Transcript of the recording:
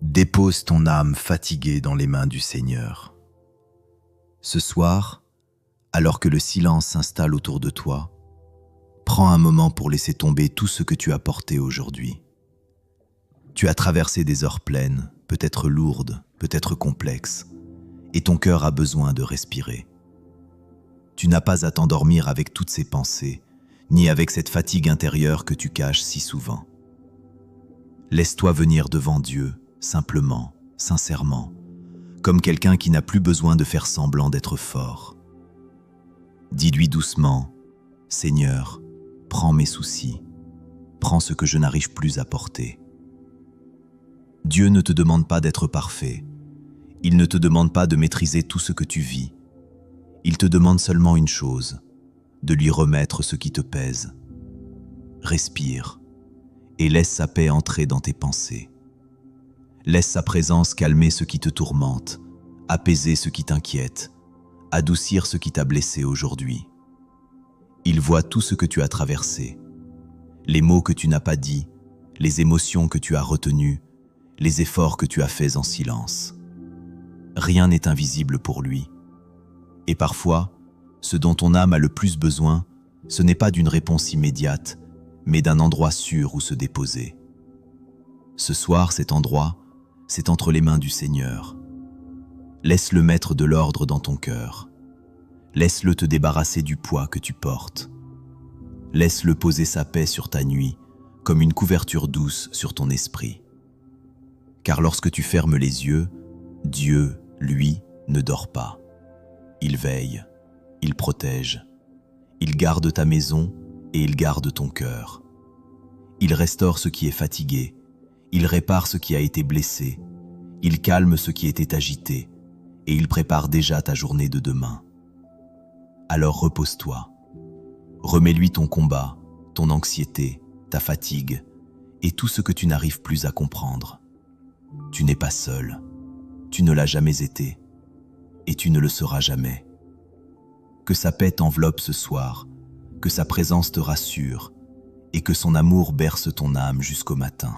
Dépose ton âme fatiguée dans les mains du Seigneur. Ce soir, alors que le silence s'installe autour de toi, prends un moment pour laisser tomber tout ce que tu as porté aujourd'hui. Tu as traversé des heures pleines, peut-être lourdes, peut-être complexes, et ton cœur a besoin de respirer. Tu n'as pas à t'endormir avec toutes ces pensées, ni avec cette fatigue intérieure que tu caches si souvent. Laisse-toi venir devant Dieu, simplement, sincèrement, comme quelqu'un qui n'a plus besoin de faire semblant d'être fort. Dis-lui doucement, « Seigneur, prends mes soucis, prends ce que je n'arrive plus à porter. » Dieu ne te demande pas d'être parfait, il ne te demande pas de maîtriser tout ce que tu vis. Il te demande seulement une chose, de lui remettre ce qui te pèse. Respire et laisse sa paix entrer dans tes pensées. Laisse sa présence calmer ce qui te tourmente, apaiser ce qui t'inquiète, adoucir ce qui t'a blessé aujourd'hui. Il voit tout ce que tu as traversé, les mots que tu n'as pas dits, les émotions que tu as retenues, les efforts que tu as faits en silence. Rien n'est invisible pour lui. Et parfois, ce dont ton âme a le plus besoin, ce n'est pas d'une réponse immédiate, mais d'un endroit sûr où se déposer. Ce soir, cet endroit, c'est entre les mains du Seigneur. Laisse-le mettre de l'ordre dans ton cœur. Laisse-le te débarrasser du poids que tu portes. Laisse-le poser sa paix sur ta nuit, comme une couverture douce sur ton esprit. Car lorsque tu fermes les yeux, Dieu, lui, ne dort pas. Il veille, il protège, il garde ta maison et il garde ton cœur. Il restaure ce qui est fatigué, il répare ce qui a été blessé, il calme ce qui était agité et il prépare déjà ta journée de demain. Alors repose-toi, remets-lui ton combat, ton anxiété, ta fatigue et tout ce que tu n'arrives plus à comprendre. Tu n'es pas seul, tu ne l'as jamais été et tu ne le seras jamais. Que sa paix t'enveloppe ce soir, que sa présence te rassure et que son amour berce ton âme jusqu'au matin.